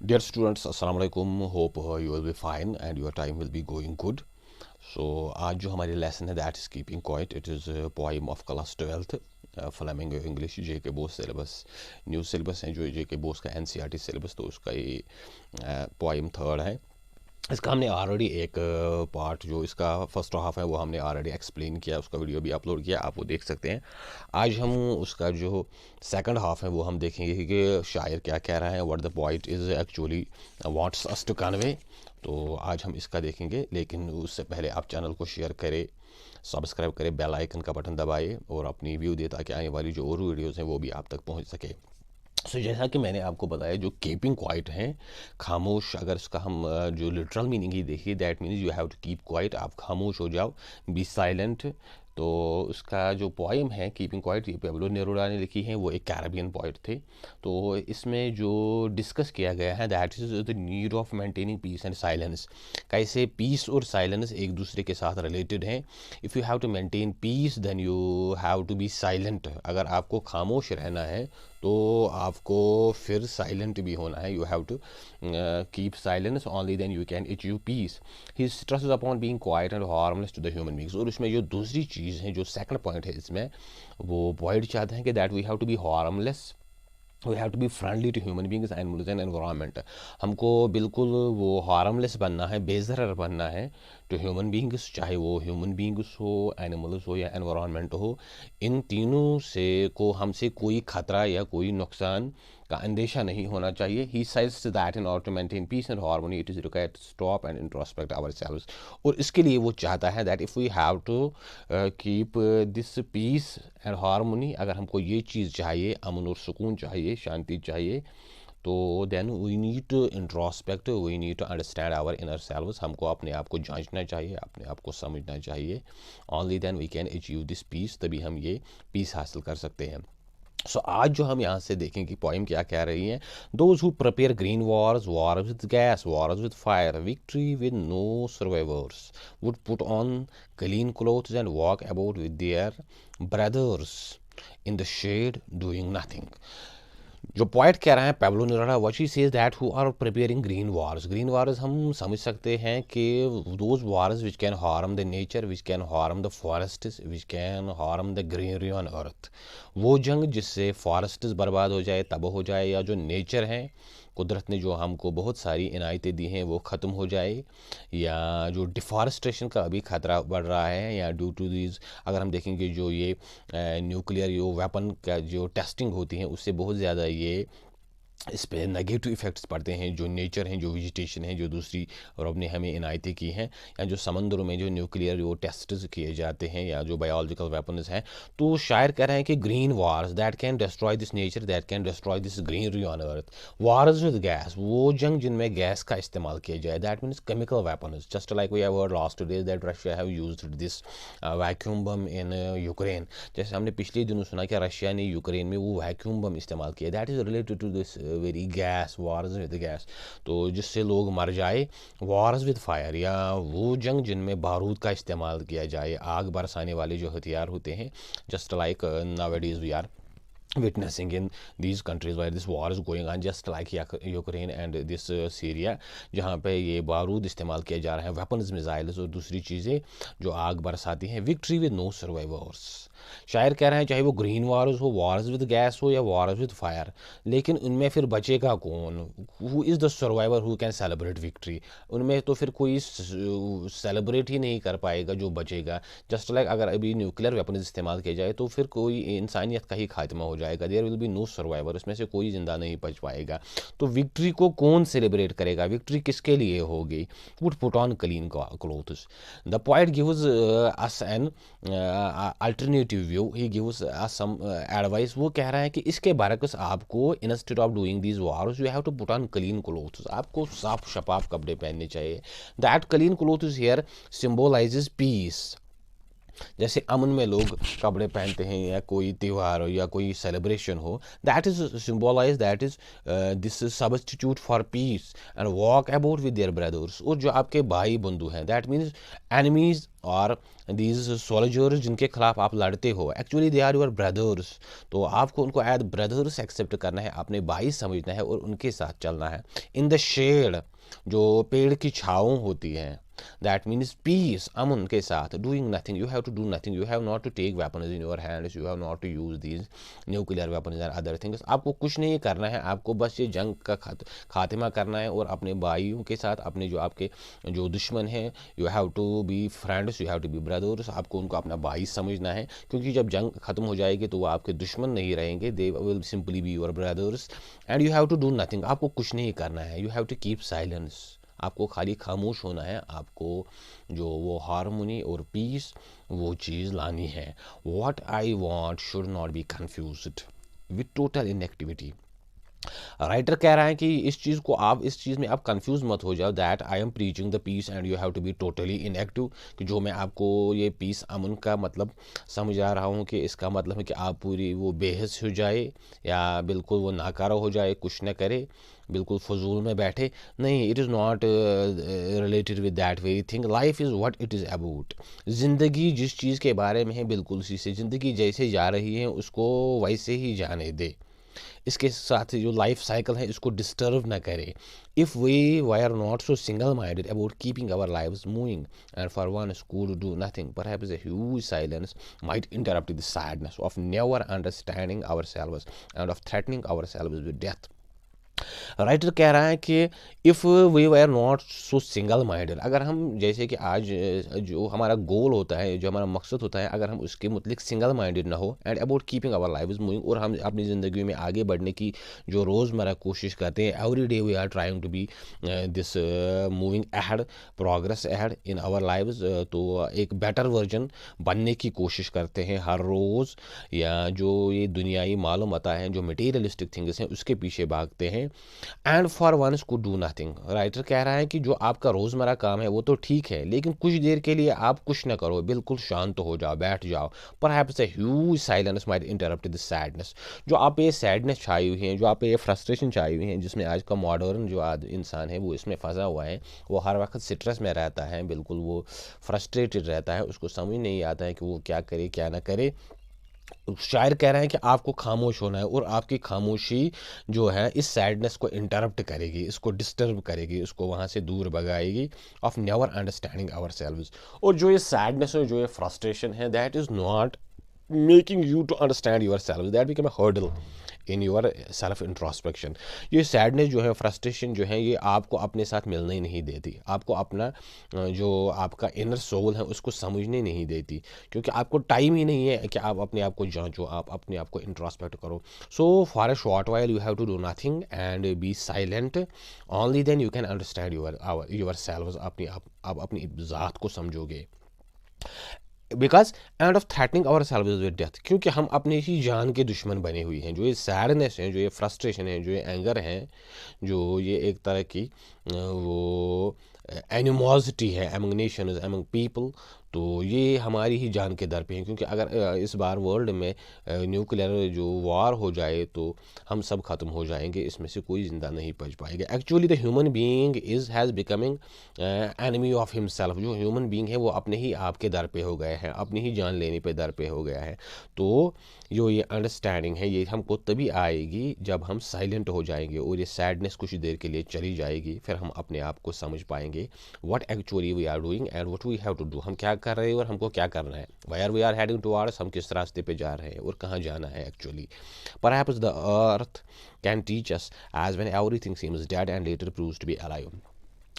Dear students, Assalamu alaikum. Hope you will be fine and your time will be going good. So आज जो हमारी lesson है that is keeping quiet. It is poem of class 12th flamingo English J K BOSE syllabus new syllabus है जो जे K Bose का NCERT syllabus, तो उसका ये पोइम थर्ड है. इसका हमने ऑलरेडी एक पार्ट जो इसका फर्स्ट हाफ है वो हमने ऑलरेडी एक्सप्लेन किया, उसका वीडियो भी अपलोड किया, आप वो देख सकते हैं. आज हम उसका जो सेकंड हाफ है वो हम देखेंगे कि शायर क्या कह रहा है, what the point is actually wants us to convey. तो आज हम इसका देखेंगे, लेकिन उससे पहले आप चैनल को शेयर करें, सब्सक्राइब करें, बेल आइकन का बटन दबाएं और अपनी व्यू दें ताकि आने वाली जो और वीडियोज़ हैं वो भी आप तक पहुँच सके. सो जैसा कि मैंने आपको बताया, जो कीपिंग क्वाइट है, खामोश, अगर इसका हम जो लिटरल मीनिंग ही देखिए, that means you have to keep quiet, आप खामोश हो जाओ, बी साइलेंट. तो उसका जो पोइम है कीपिंग क्वाइट, ये पेब्लो नेरुदा ने लिखी है, वो एक कैरेबियन पोइट थे. तो इसमें जो डिस्कस किया गया है that is the need of maintaining peace and silence. कैसे पीस और साइलेंस एक दूसरे के साथ रिलेटेड हैं. If you have to maintain peace then you have to be silent. अगर आपको खामोश रहना है तो आपको फिर साइलेंट भी होना है. You have to keep silence, only then you can achieve peace. He stresses upon being quiet and harmless to the human beings. और उसमें जो दूसरी चीज़ है, जो सेकंड पॉइंट है इसमें, वो पॉइंट चाहते हैं कि that we have to be harmless, we have to be friendly to human beings animals and environment. हमको बिल्कुल वो हार्मलेस बनना है, बेज़रर बनना है टू ह्यूमन बींग्स, चाहे वो ह्यूमन बींग्स हो, एनिमल्स हो या एनवायरनमेंट हो. इन तीनों से को हमसे कोई खतरा या कोई नुकसान का अंदेशा नहीं होना चाहिए. He says that in order to maintain peace and harmony it is required to stop and introspect ourselves. और इसके लिए वो चाहता है that if we have to keep this peace and harmony, अगर हमको ये चीज़ चाहिए, अमन और सुकून चाहिए, शांति चाहिए, तो then we need to introspect, we need to understand our inner selves. हमको अपने आप को जांचना चाहिए, अपने आप को समझना चाहिए. Only then we can achieve this peace, तभी हम ये पीस हासिल कर सकते हैं. सो आज जो हम यहाँ से देखें कि पोइम क्या कह रही है. Those who prepare green wars, wars with gas, wars with fire, victory with no survivors, would put on clean clothes and walk about with their brothers in the shade doing nothing. जो point कह रहा है Pablo Neruda, what he says that who are preparing green wars. Green wars हम समझ सकते हैं कि those wars which can harm the nature, which can harm the forests, which can harm the greenery on अर्थ. वो जंग जिससे forests बर्बाद हो जाए, तबाह हो जाए, या जो नेचर है, कुदरत ने जो हमको बहुत सारी इनायतें दी हैं, वो ख़त्म हो जाए, या जो डिफॉरेस्टेशन का अभी ख़तरा बढ़ रहा है, या ड्यू टू दीज, अगर हम देखेंगे जो ये न्यूक्लियर जो वेपन का जो टेस्टिंग होती है, उससे बहुत ज़्यादा ये इस पे नेगेटिव इफ़ेक्ट्स पड़ते हैं. जो नेचर हैं, जो वेजिटेशन है, जो दूसरी रब ने हमें इनायतें की हैं, या जो समंदरों में जो न्यूक्लियर जो टेस्ट्स किए जाते हैं, या जो बायोलॉजिकल वेपन्स हैं. तो शायर कह रहे हैं कि green wars that can destroy this nature, that can destroy this greenery on earth. Wars with gas, वो जंग जिनमें गैस का इस्तेमाल किया जाए, that means chemical weapons. Just like we have heard last days that Russia have used this vacuum bomb in Ukraine. जैसे हमने पिछले दिनों सुना कि रशिया ने यूक्रेन में वो वैक्यूम बम इस्तेमाल किया. That is related to this very gas, wars with gas, तो जिससे लोग मर जाए. वार्स विद फायर, या वो जंग जिनमें बारूद का इस्तेमाल किया जाए, आग बरसाने वाले जो हथियार होते हैं, just like nowadays we are witnessing in these countries where this war is going on, just like Ukraine and this Syria, जहाँ पे ये बारूद इस्तेमाल किया जा रहा है, वेपन्स, मिसाइल्स और दूसरी चीज़ें जो आग बरसाती हैं. Victory with no survivors. शायर कह रहे हैं चाहे वो ग्रीन वार्स हो, वार्स विद गैस हो, या वार्स विद फायर, लेकिन उनमें फिर बचेगा कौन? Who is the survivor who can celebrate victory. उनमें तो फिर कोई सेलिब्रेट ही नहीं कर पाएगा जो बचेगा. जस्ट लाइक अगर अभी न्यूक्लियर वेपन इस्तेमाल किया जाए तो फिर कोई इंसानियत का ही खात्मा हो जाएगा. There will be no survivor, उसमें से कोई ज़िंदा नहीं बच पाएगा. तो विक्ट्री को कौन सेलिब्रेट करेगा? विक्ट्री किसके लिए होगी? Would put on clean clothes. The point gives us an alternative view, he gives us some advice. वो कह रहा है कि इसके बरक्स आपको instead of doing these wars you have to put on clean clothes. आपको साफ शफाफ कपड़े पहनने चाहिए. That clean clothes here symbolizes peace. जैसे अमन में लोग कपड़े पहनते हैं या कोई त्यौहार हो या कोई सेलिब्रेशन हो, that is symbolize, that is this substitute for peace and walk about with their brothers. और जो आपके भाई बंधु हैं, दैट मीन्स एनिमीज और दीज सोल्जर्स जिनके खिलाफ आप लड़ते हो, actually they are your brothers. तो आपको उनको एज ब्रदर्स एक्सेप्ट करना है, अपने भाई समझना है और उनके साथ चलना है। इन द शेड, जो पेड़ की छाँव होती है, दैट मीन्स पीस, अमन के साथ। Doing nothing, you have to do nothing, you have not to take weapons in your hands, you have not to use these nuclear weapons and other things. आपको कुछ नहीं करना है, आपको बस ये जंग का खात्मा करना है और अपने भाइयों के साथ, अपने जो आपके जो दुश्मन हैं, you have to be friends, you have to be brothers, आपको उनको अपना भाई समझना है, क्योंकि जब जंग खत्म हो जाएगी तो वो आपके दुश्मन नहीं रहेंगे, they will simply be your brothers. And you have to do nothing, आपको कुछ नहीं करना है, you have to keep silence, आपको खाली खामोश होना है, आपको जो वो हारमोनी और पीस वो चीज़ लानी है। What I want should not be confused with total inactivity. Writer कह रहा है कि इस चीज़ को आप, इस चीज़ में आप कंफ्यूज मत हो जाओ, that I am preaching the peace and you have to be totally inactive. कि जो मैं आपको ये पीस अमन का मतलब समझा रहा हूँ, कि इसका मतलब है कि आप पूरी वो बेहस हो जाए या बिल्कुल वो नाकारा हो जाए, कुछ न करे, बिल्कुल फजूल में बैठे। नहीं, it is not related with that very thing. Life is what it is about. ज़िंदगी जिस चीज़ के बारे में है, बिल्कुल उसी से, ज़िंदगी जैसे जा रही है उसको वैसे ही जाने दे। इसके साथ जो लाइफ साइकिल है इसको डिस्टर्ब ना करे। If we are not so single minded about keeping our lives moving and for one school do nothing, perhaps a huge silence might interrupt the sadness of never understanding ourselves and of threatening ourselves with death। Writer कह रहा है कि if we were not so single minded, अगर हम जैसे कि आज जो हमारा गोल होता है, जो हमारा मकसद होता है, अगर हम उसके मुतलिक सिंगल माइंडेड ना हो and about keeping our life moving, और हम अपनी ज़िंदगी में आगे बढ़ने की जो रोज़मर्रा कोशिश करते हैं, every day we are trying to be this moving ahead, progress ahead in our lives, तो एक बेटर वर्जन बनने की कोशिश करते हैं हर रोज़, या जो ये दुनियाई मालूमाता है, जो मटेरियलिस्टिक थिंग्स हैं, उसके पीछे भागते हैं। And for once could do nothing, writer कह रहा है कि जो आपका रोज़मर्रा काम है वो तो ठीक है, लेकिन कुछ देर के लिए आप कुछ ना करो, बिल्कुल शांत हो जाओ, बैठ जाओ। Perhaps a huge silence might interrupt the sadness, जो आप ये सैडनेस छाई हुई है, जो आप ये फ्रस्ट्रेशन छाई हुई है, जिसमें आज का मॉडर्न जो इंसान है वो इसमें फंसा हुआ है, वो हर वक्त स्ट्रेस में रहता है, बिल्कुल वो फ्रस्ट्रेटेड रहता है, उसको समझ नहीं आता है कि वो क्या करे क्या ना करे। शायर कह रहे हैं कि आपको खामोश होना है, और आपकी खामोशी जो है इस सैडनेस को इंटरप्ट करेगी, इसको डिस्टर्ब करेगी, उसको वहाँ से दूर भगाएगी of never understanding ourselves. और जो ये सैडनेस है, जो ये फ्रस्ट्रेशन है, that is not making you to understand yourself, that become a hurdle in your self introspection. ये सैडनेस जो है, फ्रस्ट्रेशन जो है, ये आपको अपने साथ मिलने ही नहीं देती, आपको अपना जो आपका इनर सोल है उसको समझने नहीं देती, क्योंकि आपको टाइम ही नहीं है कि आप अपने आप को जांचो, आप अपने आप को इंट्रोस्पेक्ट करो। So for a short while you have to do nothing and be silent, only then you can understand your selves, आप अपनी ज़ात को समझोगे। Because end of threatening our selves with death, क्योंकि हम अपने ही जान के दुश्मन बने हुए हैं। जो ये सैडनेस है, जो ये फ्रस्ट्रेशन है, जो ये एंगर है, जो ये एक तरह की वो एनिमोसिटी है एमंग नेशंस, एमंग पीपल, तो ये हमारी ही जान के दर पे है। क्योंकि अगर इस बार वर्ल्ड में न्यूक्लियर जो वार हो जाए तो हम सब ख़त्म हो जाएंगे, इसमें से कोई ज़िंदा नहीं बच पाएगा। Actually the human being has becoming enemy of himself, जो ह्यूमन बीइंग है वो अपने ही आप के दर पे हो गए हैं, अपनी ही जान लेने पे दर पे हो गया है। तो जो ये अंडरस्टैंडिंग है ये हमको तभी आएगी जब हम साइलेंट हो जाएंगे और ये सैडनेस कुछ देर के लिए चली जाएगी, फिर हम अपने आप को समझ पाएंगे what actually we are doing and what we have to do, हम क्या कर रहे हैं और हमको क्या करना है, where we are heading towards, हम किस रास्ते पे जा रहे हैं और कहाँ जाना है actually. Perhaps the earth can teach us as when everything seems dead and later proves to be alive.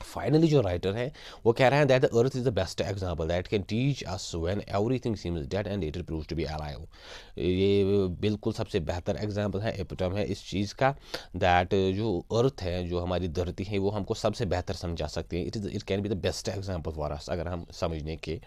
Finally जो राइटर है वो कह रहे हैं that the earth is the best example that can teach us when everything seems dead and later proves to be alive. ये बिल्कुल सबसे बेहतर एग्जाम्पल है, एपिटम है इस चीज़ का, दैट जो अर्थ है, जो हमारी धरती है, वो हमको सबसे बेहतर समझा सकती है। It can be the best example for us, अगर हम समझने के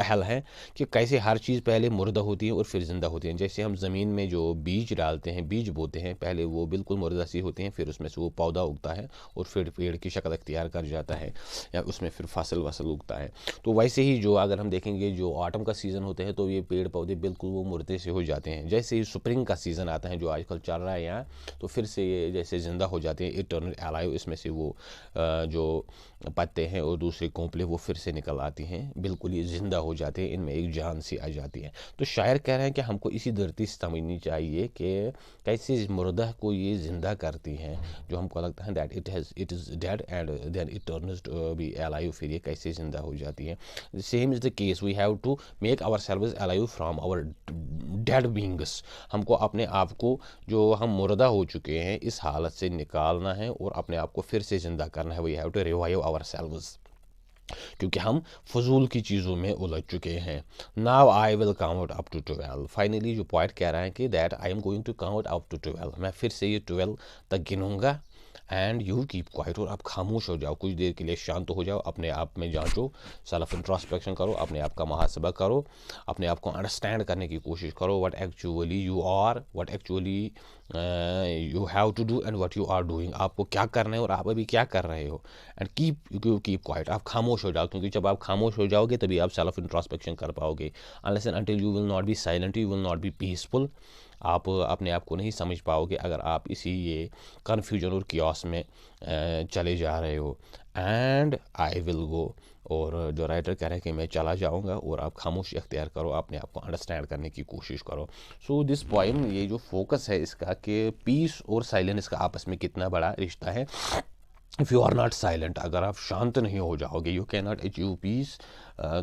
हल है कि कैसे हर चीज़ पहले मुर्दा होती है और फिर ज़िंदा होती है। जैसे हम ज़मीन में जो बीज डालते हैं, बीज बोते हैं, पहले वो बिल्कुल मुर्दा सी होती हैं, फिर उसमें से वो पौधा उगता है और फिर पेड़ की शक्ल अख्तियार कर जाता है, या उसमें फिर फसल वसल उगता है। तो वैसे ही जो अगर हम देखेंगे जो ऑटम का सीज़न होता है, तो ये पेड़ पौधे बिल्कुल वो मुर्दे से हो जाते हैं। जैसे ही स्प्रिंग का सीज़न आता है जो आजकल चल रहा है यहाँ, तो फिर से ये जैसे ज़िंदा हो जाते हैं, इटर्नल अलाइव, इसमें से वो जो पत्ते हैं और दूसरे कोंपले वो फिर से निकल आती हैं, बिल्कुल ये ज़िंदा हो जाते हैं, इनमें एक जान सी आ जाती है। तो शायर कह रहे हैं कि हमको इसी धरती से समझनी चाहिए कि कैसे मुर्दा को ये ज़िंदा करती हैं, जो हमको लगता है that it is dead and then it turns be alive, फिर ये कैसे ज़िंदा हो जाती है। Same is the case, we have to make our selves alive from our dead beings. हमको अपने आप को, जो हम मुर्दा हो चुके हैं, इस हालत से निकालना है और अपने आप को फिर से ज़िंदा करना है। We have to revive our selves, क्योंकि हम फजूल की चीज़ों में उलझ चुके हैं। Now I will count up to 12। Finally जो पॉइंट कह रहा है कि that I am going to count up to 12, मैं फिर से ये 12 तक गिनूंगा, एंड यू कीप क्वाइट, और आप खामोश हो जाओ, कुछ देर के लिए शांत हो जाओ, अपने आप में जांचो, सेल्फ इंट्रोस्पेक्शन करो, अपने आप का मुहासबा करो, अपने आप को अंडरस्टैंड करने की कोशिश करो, what actually you are, what actually you have to do and what you are doing. आपको क्या करना है और आप अभी क्या कर रहे हो, एंड कीप क्वाइट, आप खामोश हो जाओ, क्योंकि जब आप खामोश हो जाओगे तभी आप सेल्फ इंट्रोस्पेक्शन कर पाओगे। Unless and until you will not be silent, you will not be peaceful. आप अपने आप को नहीं समझ पाओगे अगर आप इसी ये कन्फ्यूजन और कियोस में चले जा रहे हो। एंड आई विल गो, और जो राइटर कह रहे हैं कि मैं चला जाऊंगा, और आप खामोशी अख्तियार करो, अपने आप को अंडरस्टैंड करने की कोशिश करो। सो दिस पोइम, ये जो फोकस है इसका कि पीस और साइलेंस का आपस में कितना बड़ा रिश्ता है। If you are not silent, अगर आप शांत नहीं हो जाओगे, you can not achieve peace.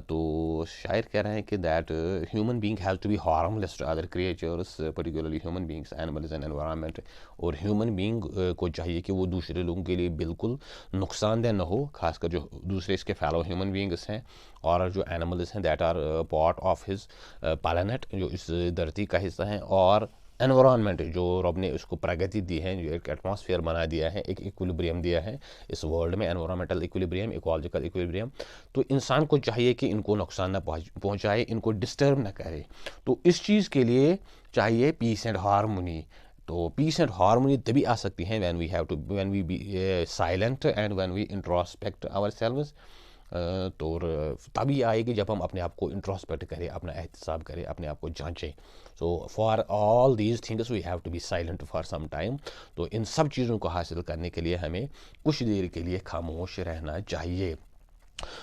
तो शायर कह रहे हैं कि that human being has to be harmless to other creatures, particularly human beings, animals and environment. और ह्यूमन बींग को चाहिए कि वो दूसरे लोगों के लिए बिल्कुल नुकसानदेह न हो, खासकर जो दूसरे इसके फेलो ह्यूमन बींग्स हैं और जो एनिमल्स हैं that are part of his planet, जो इस धरती का हिस्सा हैं, और एनवायरनमेंट जो रब ने उसको प्रगति दी है, जो एक एटमॉस्फेयर बना दिया है, एक इक्विलिब्रियम दिया है इस वर्ल्ड में, एनवायरमेंटल इक्विलिब्रियम, इकोलॉजिकल इक्विलिब्रियम। तो इंसान को चाहिए कि इनको नुकसान ना पहुंचाए, इनको डिस्टर्ब ना करे। तो इस चीज़ के लिए चाहिए पीस एंड हारमोनी। तो पीस एंड हारमोनी तभी आ सकती है when we be silent and when we introspect our selves. तो तभी आएगी जब हम अपने आप को इंट्रोस्पेक्ट करें, अपना एहतसाब करें, अपने आप को जांचें। So for all these things we have to be silent for some time. तो इन सब चीज़ों को हासिल करने के लिए हमें कुछ देर के लिए खामोश रहना चाहिए।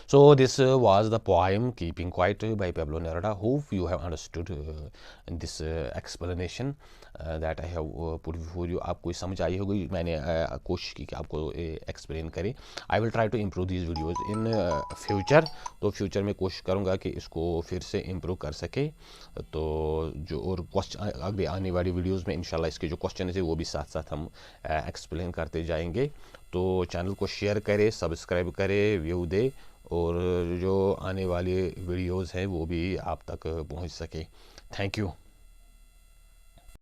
So this was the poem Keeping Quiet by Pablo Neruda. Hope you have understood this explanation that I have put before you. आपको समझ आई होगी, मैंने कोशिश की कि आपको एक्सप्लेन करें। I will try to improve these videos in future. तो फ्यूचर में कोशिश करूँगा कि इसको फिर से इम्प्रूव कर सके। तो जो और क्वेश्चन आगे आने वाली वीडियोज़ में इंशाल्लाह इसके जो क्वेश्चन है वो भी साथ साथ हम एक्सप्लेन करते जाएंगे। तो चैनल को शेयर करें, सब्सक्राइब करें, व्यू दे, और जो आने वाले वीडियोज़ हैं वो भी आप तक पहुंच सके। Thank you.